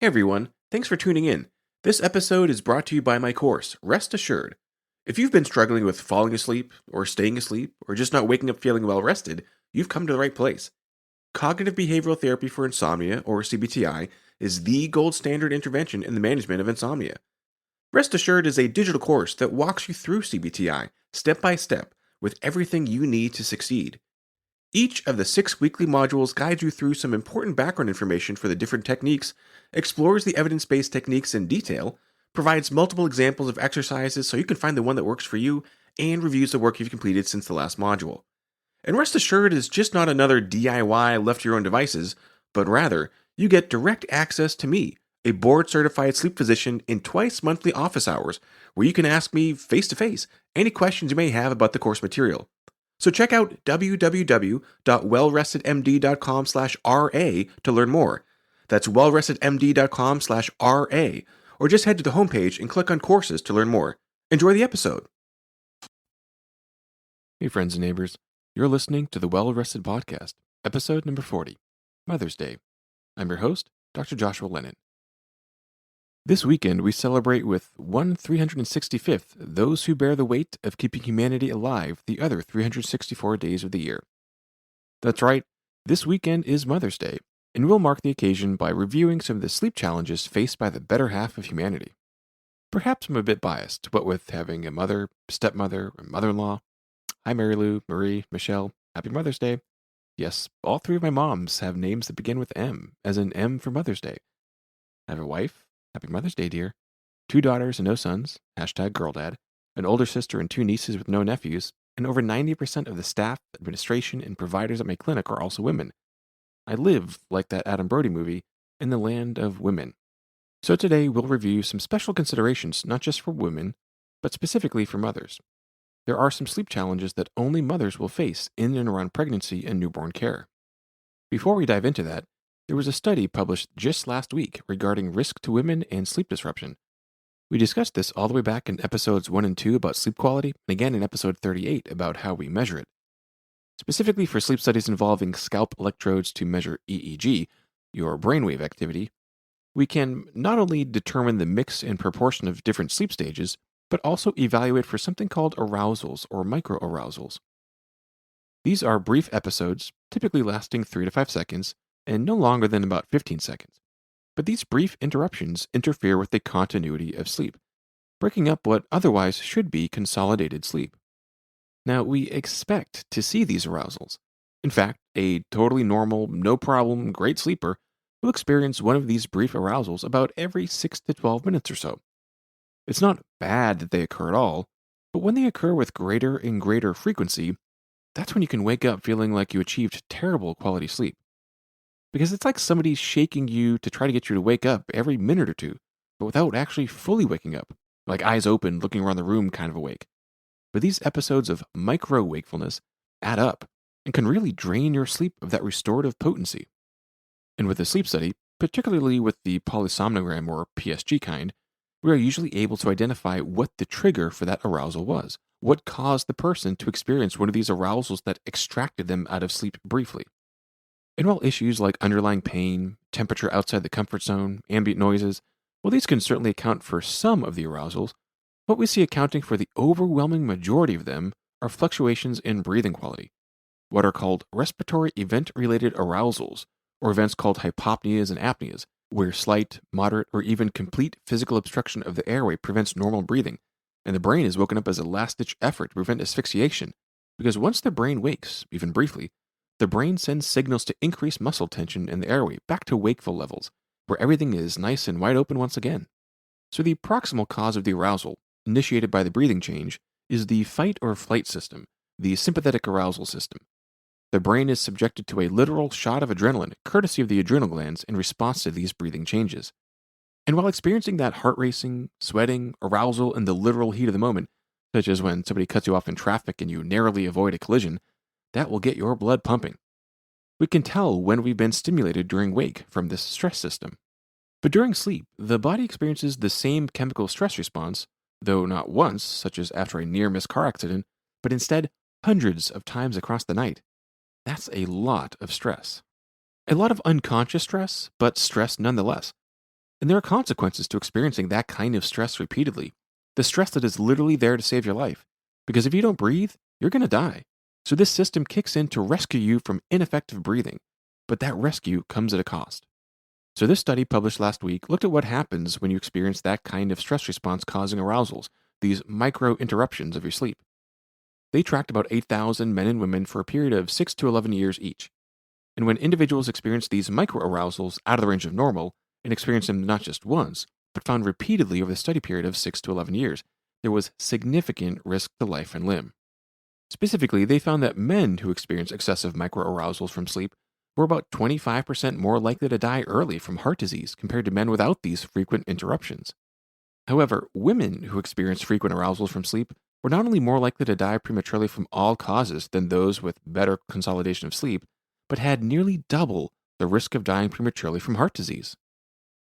Hey everyone, thanks for tuning in. This episode is brought to you by my course, Rest Assured. If you've been struggling with falling asleep, or staying asleep, or just not waking up feeling well rested, you've come to the right place. Cognitive behavioral therapy for insomnia, or CBTI, is the gold standard intervention in the management of insomnia. Rest Assured is a digital course that walks you through CBTI, step by step, with everything you need to succeed. Each of the 6 weekly modules guides you through some important background information for the different techniques, explores the evidence based techniques in detail, provides multiple examples of exercises so you can find the one that works for you, and reviews the work you've completed since the last module. And Rest Assured is just not another DIY left to your own devices, but rather, you get direct access to me, a board certified sleep physician, in twice monthly office hours, where you can ask me face to face any questions you may have about the course material. So check out www.wellrestedmd.com/RA to learn more. That's wellrestedmd.com/RA, or just head to the homepage and click on courses to learn more. Enjoy the episode. Hey friends and neighbors, you're listening to the Well Rested Podcast, episode number 40, Mother's Day. I'm your host, Dr. Joshua Lennon. This weekend, we celebrate with 1/365th those who bear the weight of keeping humanity alive the other 364 days of the year. That's right, this weekend is Mother's Day, and we'll mark the occasion by reviewing some of the sleep challenges faced by the better half of humanity. Perhaps I'm a bit biased, what with having a mother, stepmother, or mother-in-law. Hi Mary Lou, Marie, Michelle, happy Mother's Day. Yes, all 3 of my moms have names that begin with M, as in M for Mother's Day. I have a wife. Happy Mother's Day, dear. 2 daughters and no sons, #girldad, an older sister and 2 nieces with no nephews, and over 90% of the staff, administration, and providers at my clinic are also women. I live, like that Adam Brody movie, in the land of women. So today we'll review some special considerations not just for women, but specifically for mothers. There are some sleep challenges that only mothers will face in and around pregnancy and newborn care. Before we dive into that, there was a study published just last week regarding risk to women and sleep disruption. We discussed this all the way back in episodes 1 and 2 about sleep quality, and again in episode 38 about how we measure it. Specifically for sleep studies involving scalp electrodes to measure EEG, your brainwave activity, we can not only determine the mix and proportion of different sleep stages, but also evaluate for something called arousals or microarousals. These are brief episodes, typically lasting 3 to 5 seconds, and no longer than about 15 seconds. But these brief interruptions interfere with the continuity of sleep, breaking up what otherwise should be consolidated sleep. Now, we expect to see these arousals. In fact, a totally normal, no problem, great sleeper will experience one of these brief arousals about every 6 to 12 minutes or so. It's not bad that they occur at all, but when they occur with greater and greater frequency, that's when you can wake up feeling like you achieved terrible quality sleep. Because it's like somebody shaking you to try to get you to wake up every minute or two, but without actually fully waking up, like eyes open, looking around the room kind of awake. But these episodes of micro-wakefulness add up and can really drain your sleep of that restorative potency. And with a sleep study, particularly with the polysomnogram or PSG kind, we are usually able to identify what the trigger for that arousal was, what caused the person to experience one of these arousals that extracted them out of sleep briefly. And while issues like underlying pain, temperature outside the comfort zone, ambient noises, well, these can certainly account for some of the arousals, what we see accounting for the overwhelming majority of them are fluctuations in breathing quality, what are called respiratory event-related arousals, or events called hypopneas and apneas, where slight, moderate, or even complete physical obstruction of the airway prevents normal breathing, and the brain is woken up as a last-ditch effort to prevent asphyxiation, because once the brain wakes, even briefly, the brain sends signals to increase muscle tension in the airway back to wakeful levels, where everything is nice and wide open once again. So the proximal cause of the arousal, initiated by the breathing change, is the fight or flight system, the sympathetic arousal system. The brain is subjected to a literal shot of adrenaline, courtesy of the adrenal glands, in response to these breathing changes. And while experiencing that heart racing, sweating, arousal in the literal heat of the moment, such as when somebody cuts you off in traffic and you narrowly avoid a collision, that will get your blood pumping. We can tell when we've been stimulated during wake from this stress system. But during sleep, the body experiences the same chemical stress response, though not once, such as after a near-miss car accident, but instead hundreds of times across the night. That's a lot of stress. A lot of unconscious stress, but stress nonetheless. And there are consequences to experiencing that kind of stress repeatedly. The stress that is literally there to save your life. Because if you don't breathe, you're going to die. So this system kicks in to rescue you from ineffective breathing. But that rescue comes at a cost. So this study published last week looked at what happens when you experience that kind of stress response causing arousals, these micro interruptions of your sleep. They tracked about 8,000 men and women for a period of 6 to 11 years each. And when individuals experienced these micro arousals out of the range of normal, and experienced them not just once, but found repeatedly over the study period of 6 to 11 years, there was significant risk to life and limb. Specifically, they found that men who experienced excessive microarousals from sleep were about 25% more likely to die early from heart disease compared to men without these frequent interruptions. However, women who experienced frequent arousals from sleep were not only more likely to die prematurely from all causes than those with better consolidation of sleep, but had nearly double the risk of dying prematurely from heart disease.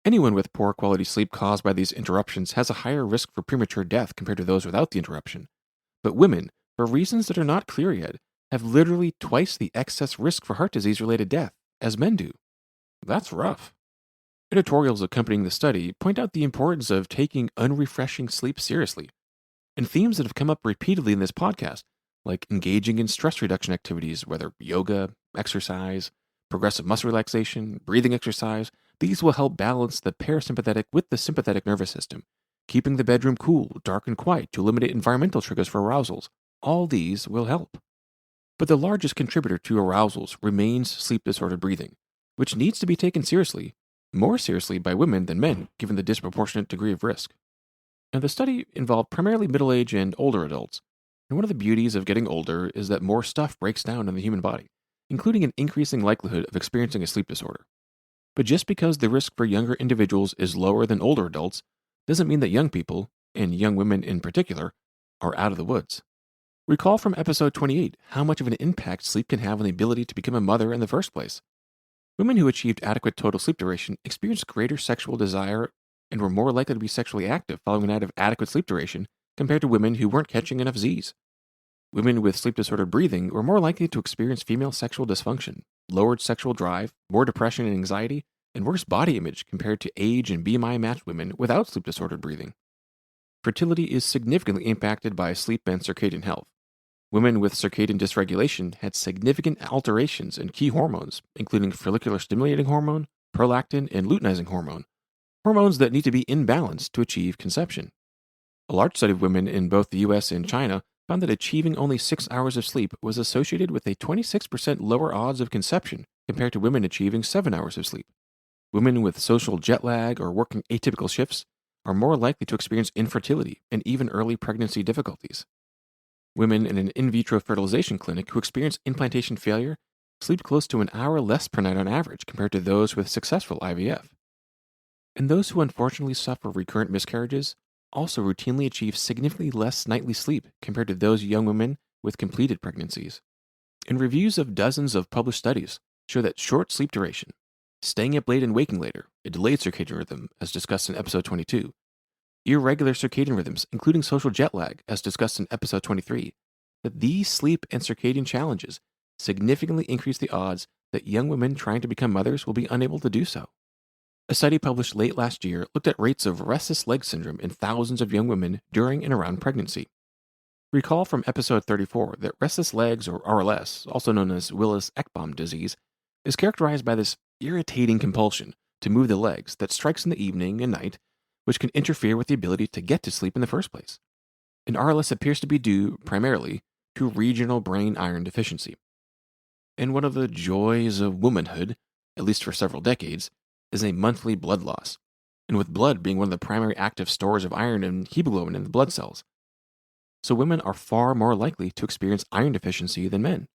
Anyone with poor quality sleep caused by these interruptions has a higher risk for premature death compared to those without the interruption. But women, for reasons that are not clear yet, have literally twice the excess risk for heart disease-related death as men do. That's rough. Editorials accompanying the study point out the importance of taking unrefreshing sleep seriously, and themes that have come up repeatedly in this podcast, like engaging in stress reduction activities, whether yoga, exercise, progressive muscle relaxation, breathing exercise, these will help balance the parasympathetic with the sympathetic nervous system, keeping the bedroom cool, dark, and quiet to eliminate environmental triggers for arousals. All these will help. But the largest contributor to arousals remains sleep-disordered breathing, which needs to be taken seriously, more seriously by women than men, given the disproportionate degree of risk. Now, the study involved primarily middle-aged and older adults, and one of the beauties of getting older is that more stuff breaks down in the human body, including an increasing likelihood of experiencing a sleep disorder. But just because the risk for younger individuals is lower than older adults doesn't mean that young people, and young women in particular, are out of the woods. Recall from episode 28 how much of an impact sleep can have on the ability to become a mother in the first place. Women who achieved adequate total sleep duration experienced greater sexual desire and were more likely to be sexually active following a night of adequate sleep duration compared to women who weren't catching enough Z's. Women with sleep-disordered breathing were more likely to experience female sexual dysfunction, lowered sexual drive, more depression and anxiety, and worse body image compared to age and BMI-matched women without sleep-disordered breathing. Fertility is significantly impacted by sleep and circadian health. Women with circadian dysregulation had significant alterations in key hormones, including follicular stimulating hormone, prolactin, and luteinizing hormone, hormones that need to be in balance to achieve conception. A large study of women in both the US and China found that achieving only 6 hours of sleep was associated with a 26% lower odds of conception compared to women achieving 7 hours of sleep. Women with social jet lag or working atypical shifts are more likely to experience infertility and even early pregnancy difficulties. Women in an in vitro fertilization clinic who experience implantation failure sleep close to an hour less per night on average compared to those with successful IVF. And those who unfortunately suffer recurrent miscarriages also routinely achieve significantly less nightly sleep compared to those young women with completed pregnancies. And reviews of dozens of published studies show that short sleep duration, staying up late and waking later, a delayed circadian rhythm, as discussed in episode 22, irregular circadian rhythms, including social jet lag, as discussed in episode 23, that these sleep and circadian challenges significantly increase the odds that young women trying to become mothers will be unable to do so. A study published late last year looked at rates of restless leg syndrome in thousands of young women during and around pregnancy. Recall from episode 34 that restless legs, or RLS, also known as Willis-Ekbom disease, is characterized by this irritating compulsion to move the legs that strikes in the evening and night, which can interfere with the ability to get to sleep in the first place. And RLS appears to be due, primarily, to regional brain iron deficiency. And one of the joys of womanhood, at least for several decades, is a monthly blood loss, and with blood being one of the primary active stores of iron and hemoglobin in the blood cells. So women are far more likely to experience iron deficiency than men.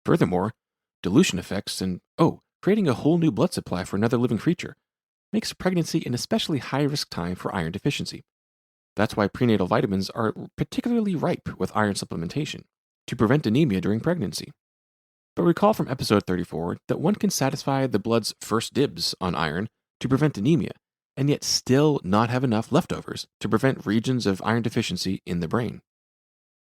Furthermore, dilution effects and, creating a whole new blood supply for another living creature makes pregnancy an especially high-risk time for iron deficiency. That's why prenatal vitamins are particularly ripe with iron supplementation, to prevent anemia during pregnancy. But recall from episode 34 that one can satisfy the blood's first dibs on iron to prevent anemia, and yet still not have enough leftovers to prevent regions of iron deficiency in the brain.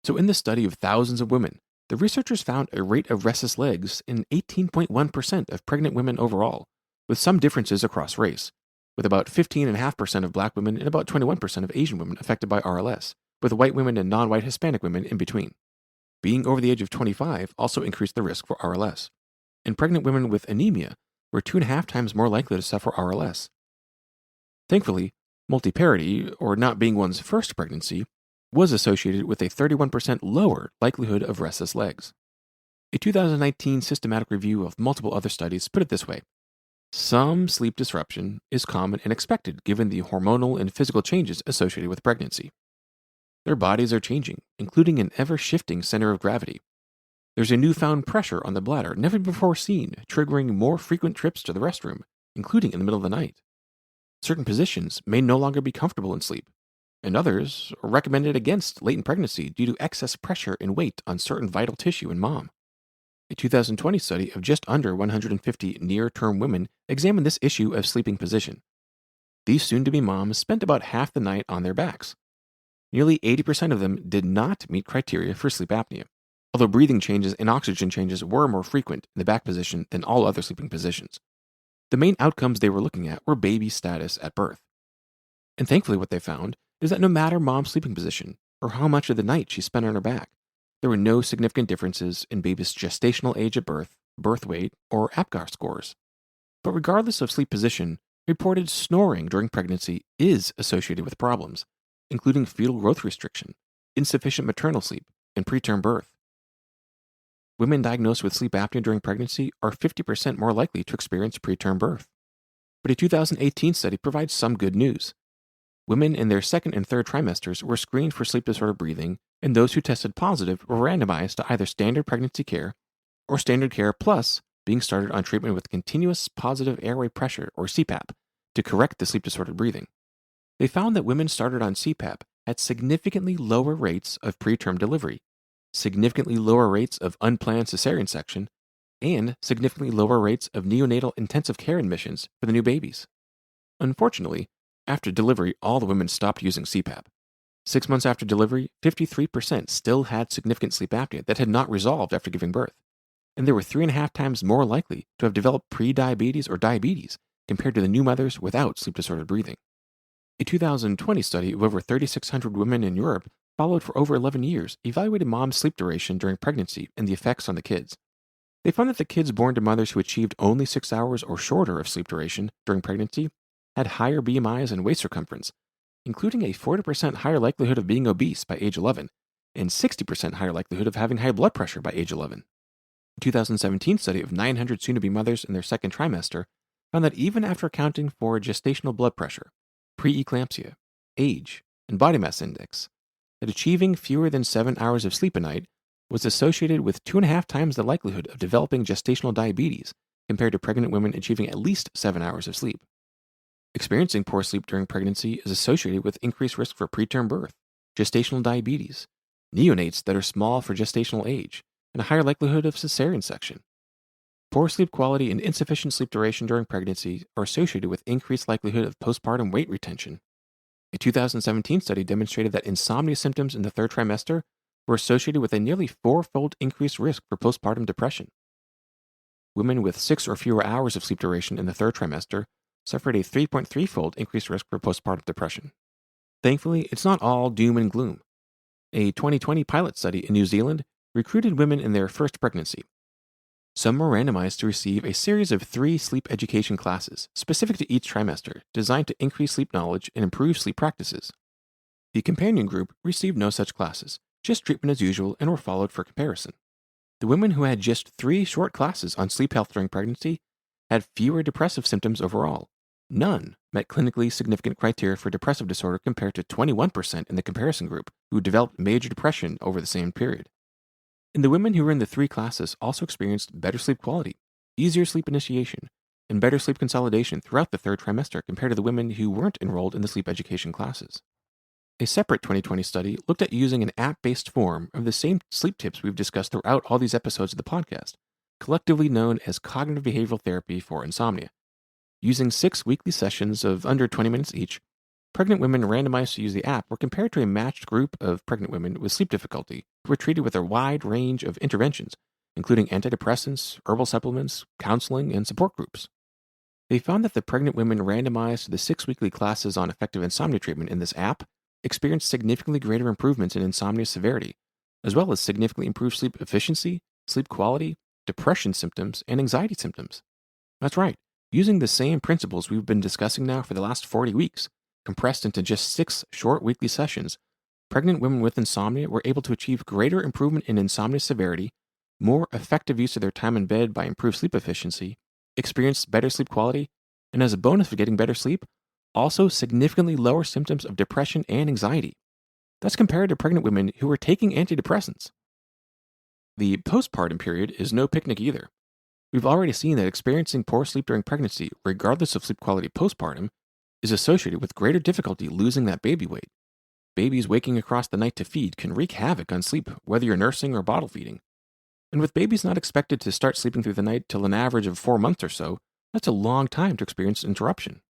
So in the study of thousands of women, the researchers found a rate of restless legs in 18.1% of pregnant women overall, with some differences across race. with about 15.5% of black women and about 21% of Asian women affected by RLS, with white women and non-white Hispanic women in between. Being over the age of 25 also increased the risk for RLS, and pregnant women with anemia were 2.5 times more likely to suffer RLS. Thankfully, multiparity, or not being one's first pregnancy, was associated with a 31% lower likelihood of restless legs. A 2019 systematic review of multiple other studies put it this way: some sleep disruption is common and expected given the hormonal and physical changes associated with pregnancy. Their bodies are changing, including an ever-shifting center of gravity. There's a newfound pressure on the bladder never before seen, triggering more frequent trips to the restroom, including in the middle of the night. Certain positions may no longer be comfortable in sleep, and others are recommended against late in pregnancy due to excess pressure and weight on certain vital tissue in mom. A 2020 study of just under 150 near-term women examined this issue of sleeping position. These soon-to-be moms spent about half the night on their backs. Nearly 80% of them did not meet criteria for sleep apnea, although breathing changes and oxygen changes were more frequent in the back position than all other sleeping positions. The main outcomes they were looking at were baby status at birth. And thankfully what they found is that no matter mom's sleeping position, or how much of the night she spent on her back, there were no significant differences in baby's gestational age at birth, birth weight, or APGAR scores. But regardless of sleep position, reported snoring during pregnancy is associated with problems, including fetal growth restriction, insufficient maternal sleep, and preterm birth. Women diagnosed with sleep apnea during pregnancy are 50% more likely to experience preterm birth. But a 2018 study provides some good news. Women in their second and third trimesters were screened for sleep disorder breathing, and those who tested positive were randomized to either standard pregnancy care or standard care plus being started on treatment with continuous positive airway pressure, or CPAP, to correct the sleep disordered breathing. They found that women started on CPAP had significantly lower rates of preterm delivery, significantly lower rates of unplanned cesarean section, and significantly lower rates of neonatal intensive care admissions for the new babies. Unfortunately, after delivery, all the women stopped using CPAP. 6 months after delivery, 53% still had significant sleep apnea that had not resolved after giving birth, and they were 3.5 times more likely to have developed prediabetes or diabetes compared to the new mothers without sleep disordered breathing. A 2020 study of over 3,600 women in Europe followed for over 11 years, evaluated mom's sleep duration during pregnancy and the effects on the kids. They found that the kids born to mothers who achieved only 6 hours or shorter of sleep duration during pregnancy had higher BMIs and waist circumference, including a 40% higher likelihood of being obese by age 11 and 60% higher likelihood of having high blood pressure by age 11. A 2017 study of 900 soon-to-be mothers in their second trimester found that even after accounting for gestational blood pressure, preeclampsia, age, and body mass index, that achieving fewer than 7 hours of sleep a night was associated with 2.5 times the likelihood of developing gestational diabetes compared to pregnant women achieving at least 7 hours of sleep. Experiencing poor sleep during pregnancy is associated with increased risk for preterm birth, gestational diabetes, neonates that are small for gestational age, and a higher likelihood of cesarean section. Poor sleep quality and insufficient sleep duration during pregnancy are associated with increased likelihood of postpartum weight retention. A 2017 study demonstrated that insomnia symptoms in the third trimester were associated with a nearly 4-fold increased risk for postpartum depression. Women with 6 or fewer hours of sleep duration in the third trimester suffered a 3.3-fold increased risk for postpartum depression. Thankfully, it's not all doom and gloom. A 2020 pilot study in New Zealand recruited women in their first pregnancy. Some were randomized to receive a series of 3 sleep education classes specific to each trimester, designed to increase sleep knowledge and improve sleep practices. The companion group received no such classes, just treatment as usual, and were followed for comparison. The women who had just 3 short classes on sleep health during pregnancy had fewer depressive symptoms overall. None met clinically significant criteria for depressive disorder compared to 21% in the comparison group who developed major depression over the same period. And the women who were in the 3 classes also experienced better sleep quality, easier sleep initiation, and better sleep consolidation throughout the third trimester compared to the women who weren't enrolled in the sleep education classes. A separate 2020 study looked at using an app-based form of the same sleep tips we've discussed throughout all these episodes of the podcast, collectively known as cognitive behavioral therapy for insomnia. Using 6 weekly sessions of under 20 minutes each, pregnant women randomized to use the app were compared to a matched group of pregnant women with sleep difficulty who were treated with a wide range of interventions, including antidepressants, herbal supplements, counseling, and support groups. They found that the pregnant women randomized to the 6 weekly classes on effective insomnia treatment in this app experienced significantly greater improvements in insomnia severity, as well as significantly improved sleep efficiency, sleep quality, depression symptoms, and anxiety symptoms. That's right, using the same principles we've been discussing now for the last 40 weeks, compressed into just 6 short weekly sessions, pregnant women with insomnia were able to achieve greater improvement in insomnia severity, more effective use of their time in bed by improved sleep efficiency, experienced better sleep quality, and as a bonus for getting better sleep, also significantly lower symptoms of depression and anxiety. That's compared to pregnant women who were taking antidepressants. The postpartum period is no picnic either. We've already seen that experiencing poor sleep during pregnancy, regardless of sleep quality postpartum, is associated with greater difficulty losing that baby weight. Babies waking across the night to feed can wreak havoc on sleep, whether you're nursing or bottle feeding. And with babies not expected to start sleeping through the night till an average of 4 months or so, that's a long time to experience interruption.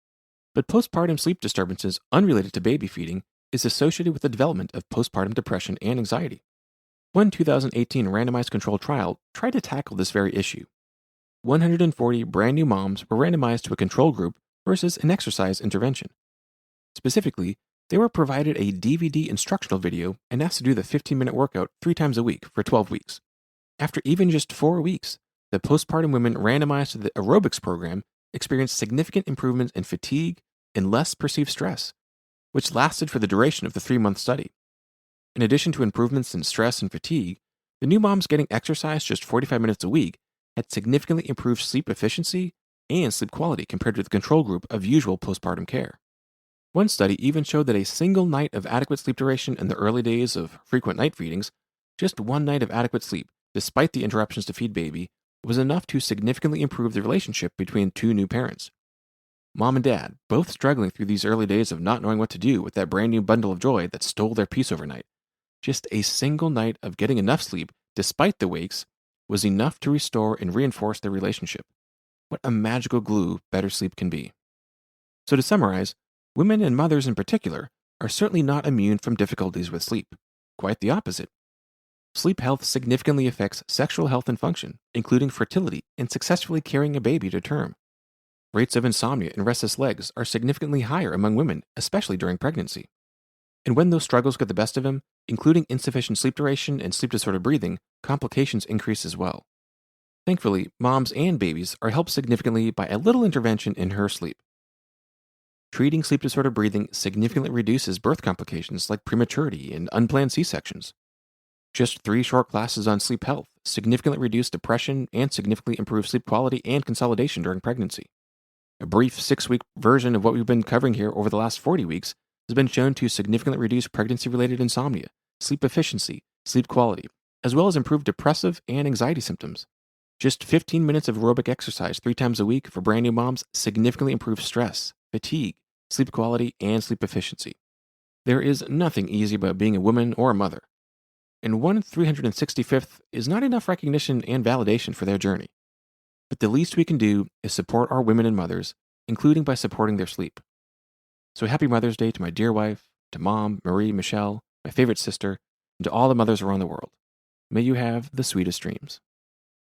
But postpartum sleep disturbances unrelated to baby feeding is associated with the development of postpartum depression and anxiety. One 2018 randomized controlled trial tried to tackle this very issue. 140 brand new moms were randomized to a control group versus an exercise intervention. Specifically, they were provided a DVD instructional video and asked to do the 15-minute workout 3 times a week for 12 weeks. After even just 4 weeks, the postpartum women randomized to the aerobics program experienced significant improvements in fatigue and less perceived stress, which lasted for the duration of the 3-month study. In addition to improvements in stress and fatigue, the new moms getting exercise just 45 minutes a week had significantly improved sleep efficiency and sleep quality compared to the control group of usual postpartum care. One study even showed that a single night of adequate sleep duration in the early days of frequent night feedings, just 1 night of adequate sleep, despite the interruptions to feed baby, was enough to significantly improve the relationship between 2 new parents. Mom and dad, both struggling through these early days of not knowing what to do with that brand new bundle of joy that stole their peace overnight. Just a single night of getting enough sleep, despite the wakes, was enough to restore and reinforce their relationship. What a magical glue better sleep can be. So to summarize, women and mothers in particular are certainly not immune from difficulties with sleep. Quite the opposite. Sleep health significantly affects sexual health and function, including fertility and successfully carrying a baby to term. Rates of insomnia and restless legs are significantly higher among women, especially during pregnancy. And when those struggles get the best of them, including insufficient sleep duration and sleep disordered breathing, complications increase as well. Thankfully, moms and babies are helped significantly by a little intervention in her sleep. Treating sleep disordered breathing significantly reduces birth complications like prematurity and unplanned C-sections. Just 3 short classes on sleep health significantly reduce depression and significantly improve sleep quality and consolidation during pregnancy. A brief 6-week version of what we've been covering here over the last 40 weeks has been shown to significantly reduce pregnancy-related insomnia, sleep efficiency, sleep quality, as well as improve depressive and anxiety symptoms. Just 15 minutes of aerobic exercise 3 times a week for brand new moms significantly improves stress, fatigue, sleep quality, and sleep efficiency. There is nothing easy about being a woman or a mother. And 1/365th is not enough recognition and validation for their journey. But the least we can do is support our women and mothers, including by supporting their sleep. So happy Mother's Day to my dear wife, to Mom, Marie, Michelle, my favorite sister, and to all the mothers around the world. May you have the sweetest dreams.